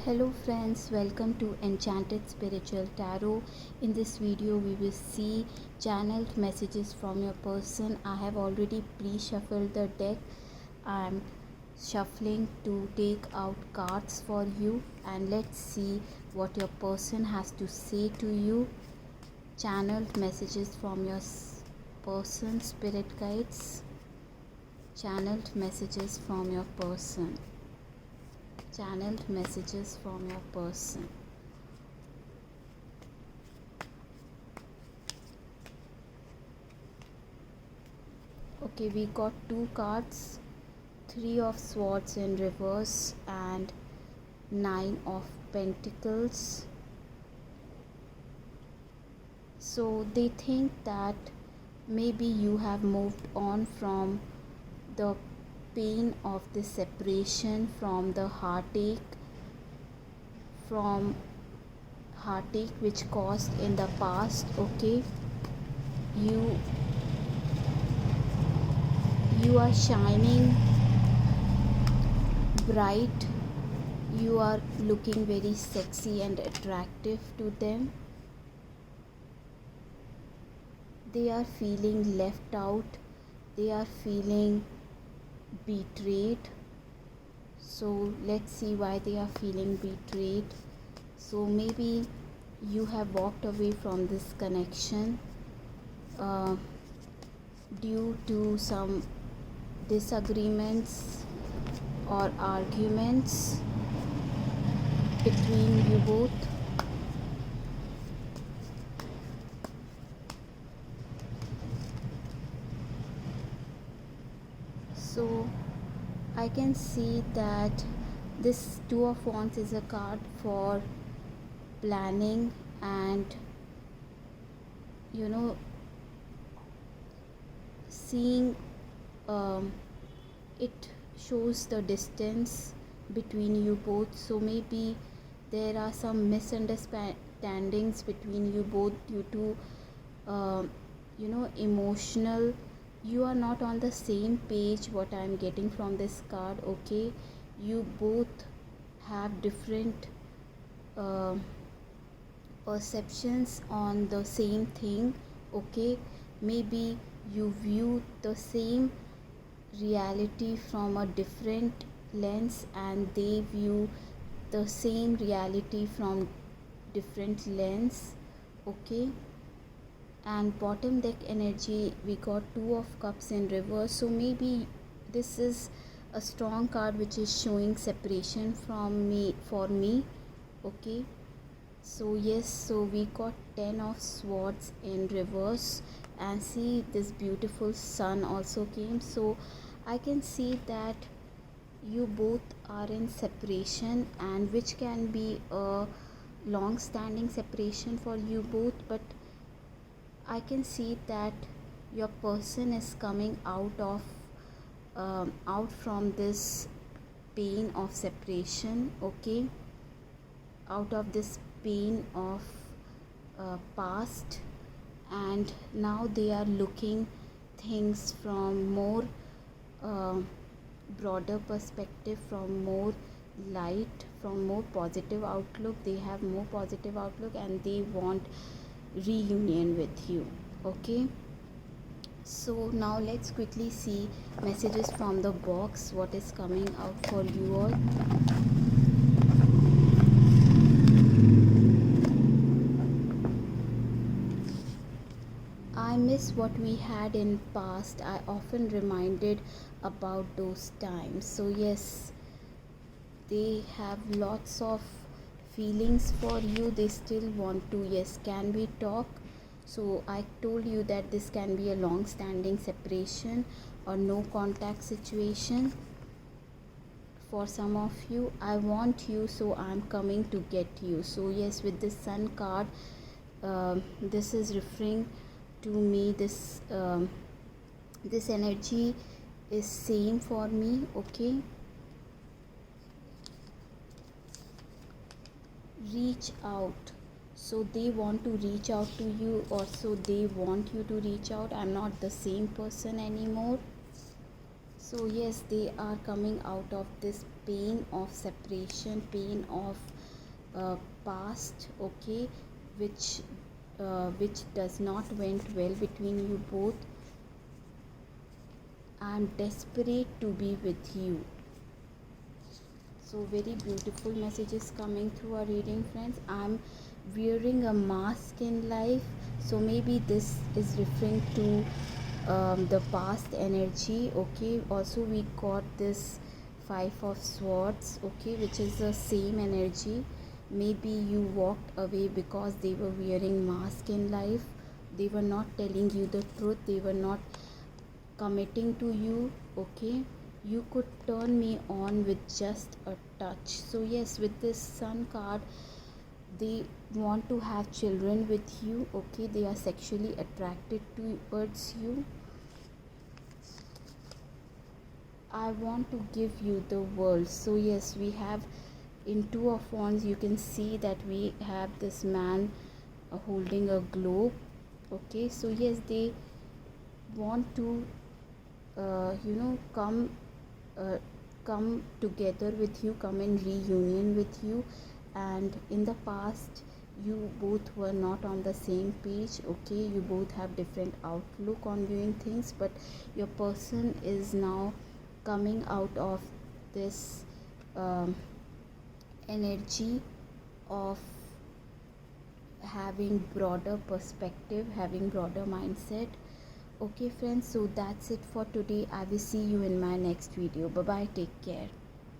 Hello friends, welcome to Enchanted Spiritual Tarot. In this video we will see channeled messages from your person. I have already pre-shuffled the deck. I am shuffling to take out cards for you, and let's see what your person has to say to you. Channeled messages from your person, spirit guides. Channeled messages from your person. Channeled messages from your person. Okay, we got two cards, Three of Swords in reverse and Nine of Pentacles. So they think that maybe you have moved on from the pain of the separation, from the heartache which caused in the past. Okay, you are shining bright, you are looking very sexy and attractive to them. They are feeling left out, they are feeling betrayed. So let's see why they are feeling betrayed. So maybe you have walked away from this connection due to some disagreements or arguments between you both. So I can see that this Two of Wands is a card for planning and seeing. It shows the distance between you both. So maybe there are some misunderstandings between you both due to emotional. You are not on the same page, what I am getting from this card. Okay, you both have different perceptions on the same thing. Okay, maybe you view the same reality from a different lens and they view the same reality from different lens. Okay, and bottom deck energy, we got Two of Cups in reverse. So maybe this is a strong card which is showing separation from me, for me. Okay, so yes, so we got Ten of Swords in reverse, and see this beautiful sun also came. So I can see that you both are in separation, and which can be a long standing separation for you both, but I can see that your person is coming out from this pain of separation. Okay, out of this pain of past, and now they are looking things from more broader perspective, from more light, from more positive outlook. They have more positive outlook and they want reunion with you. Okay, so now let's quickly see messages from the box, what is coming out for you all. I miss what we had in past. I often reminded about those times. So yes, they have lots of feelings for you. They still want to. Yes, can we talk? So I told you that this can be a long standing separation or no contact situation. For some of you, I want you, so I'm coming to get you. So yes, with this Sun card, this is referring to me. This energy is same for me. Okay, reach out. So they want to reach out to you, or so they want you to reach out. I'm not the same person anymore. So yes, they are coming out of this pain of separation, pain of past, okay, which which does not went well between you both. I'm desperate to be with you. So very beautiful messages coming through our reading, friends. I'm wearing a mask in life, so maybe this is referring to the past energy, okay. Also we got this five of swords, okay, which is the same energy. Maybe you walked away because they were wearing mask in life. They were not telling you the truth, they were not committing to you, okay. You could turn me on with just a touch. So yes, with this sun card, they want to have children with you, okay. They are sexually attracted towards you. I want to give you the world. So yes, we have in two of wands, you can see that we have this man holding a globe, okay. So yes, they want to come uh, come together with you, come in reunion with you. And in the past, you both were not on the same page, okay. You both have different outlook on viewing things, but your person is now coming out of this um, energy of having broader perspective, having broader mindset. Okay friends, so that's it for today. I will see you in my next video. Bye bye, take care.